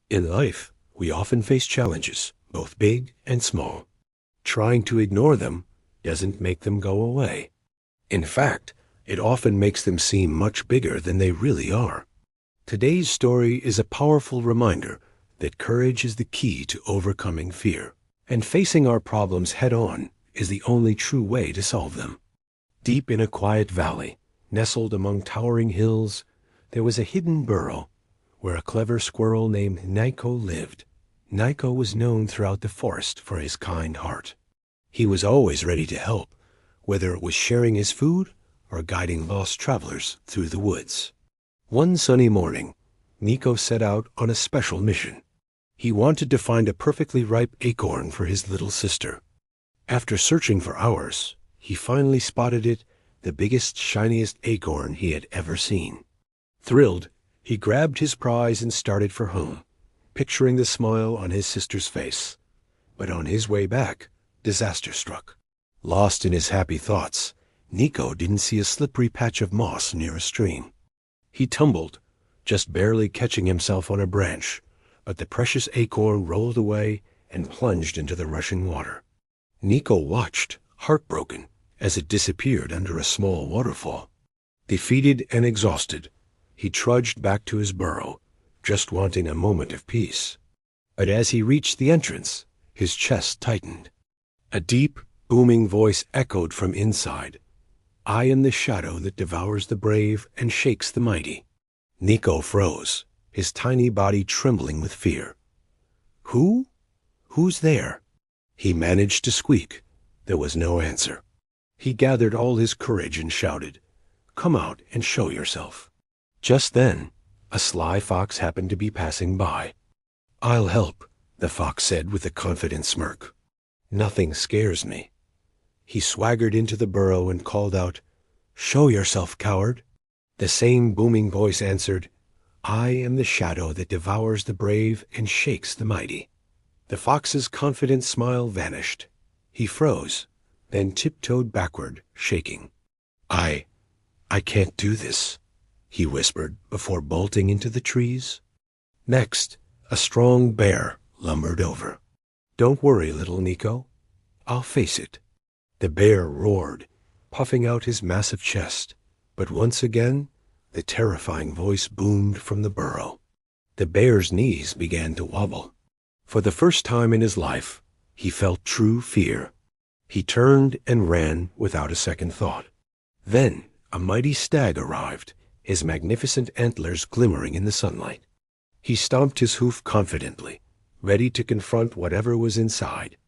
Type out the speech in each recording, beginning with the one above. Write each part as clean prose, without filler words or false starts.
In life, we often face challenges, both big and small. Trying to ignore them doesn't make them go away. In fact, it often makes them seem much bigger than they really are. Today's story is a powerful reminder that courage is the key to overcoming fear, and facing our problems head-on is the only true way to solve them. Deep in a quiet valley, nestled among towering hills, there was a hidden burrow where a clever squirrel named Nico lived. Nico was known throughout the forest for his kind heart. He was always ready to help, whether it was sharing his food or guiding lost travelers through the woods. One sunny morning, Nico set out on a special mission. He wanted to find a perfectly ripe acorn for his little sister. After searching for hours, he finally spotted it, the biggest, shiniest acorn he had ever seen. Thrilled, he grabbed his prize and started for home, picturing the smile on his sister's face. But on his way back, disaster struck. Lost in his happy thoughts, Nico didn't see a slippery patch of moss near a stream. He tumbled, just barely catching himself on a branch, but the precious acorn rolled away and plunged into the rushing water. Nico watched, heartbroken, as it disappeared under a small waterfall. Defeated and exhausted, he trudged back to his burrow, just wanting a moment of peace. But as he reached the entrance, his chest tightened. A deep, booming voice echoed from inside. "I am the shadow that devours the brave and shakes the mighty." Nico froze, his tiny body trembling with fear. "Who? Who's there?" He managed to squeak. There was no answer. He gathered all his courage and shouted, "Come out and show yourself." Just then, a sly fox happened to be passing by. "I'll help," the fox said with a confident smirk. "Nothing scares me." He swaggered into the burrow and called out, "Show yourself, coward." The same booming voice answered, "I am the shadow that devours the brave and shakes the mighty." The fox's confident smile vanished. He froze, then tiptoed backward, shaking. I can't do this," he whispered before bolting into the trees. Next, a strong bear lumbered over. "Don't worry, little Nico. I'll face it." The bear roared, puffing out his massive chest, but once again, the terrifying voice boomed from the burrow. The bear's knees began to wobble. For the first time in his life, he felt true fear. He turned and ran without a second thought. Then a mighty stag arrived, his magnificent antlers glimmering in the sunlight. He stomped his hoof confidently, ready to confront whatever was inside.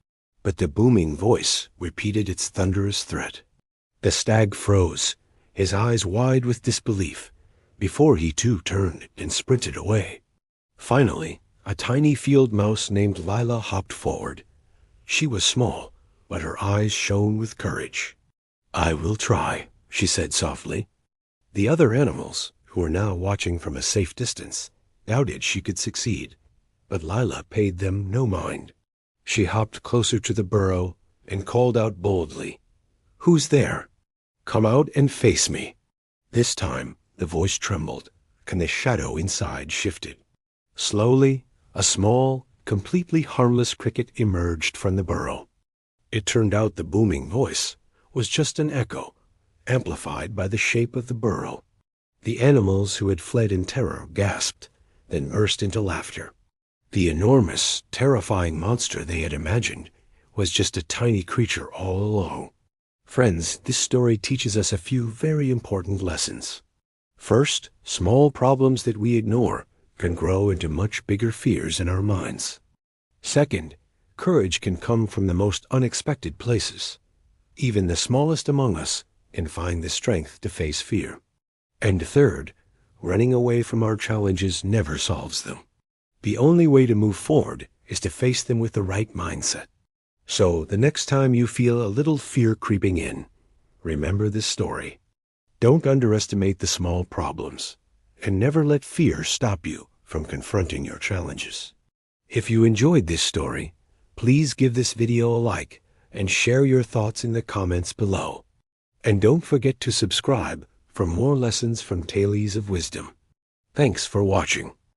But the booming voice repeated its thunderous threat. The stag froze, his eyes wide with disbelief, before he too turned and sprinted away. Finally, a tiny field mouse named Lila hopped forward. She was small, but her eyes shone with courage. "I will try," she said softly. The other animals, who were now watching from a safe distance, doubted she could succeed, but Lila paid them no mind. She hopped closer to the burrow and called out boldly, "Who's there? Come out and face me." This time, the voice trembled, and the shadow inside shifted. Slowly, a small, completely harmless cricket emerged from the burrow. It turned out the booming voice was just an echo, amplified by the shape of the burrow. The animals who had fled in terror gasped, then burst into laughter. The enormous, terrifying monster they had imagined was just a tiny creature all along. Friends, this story teaches us a few very important lessons. First, small problems that we ignore can grow into much bigger fears in our minds. Second, courage can come from the most unexpected places. Even the smallest among us can find the strength to face fear. And third, running away from our challenges never solves them. The only way to move forward is to face them with the right mindset. So the next time you feel a little fear creeping in, remember this story. Don't underestimate the small problems, and never let fear stop you from confronting your challenges. If you enjoyed this story, please give this video a like and share your thoughts in the comments below. And don't forget to subscribe for more lessons from Tales of Wisdom. Thanks for watching.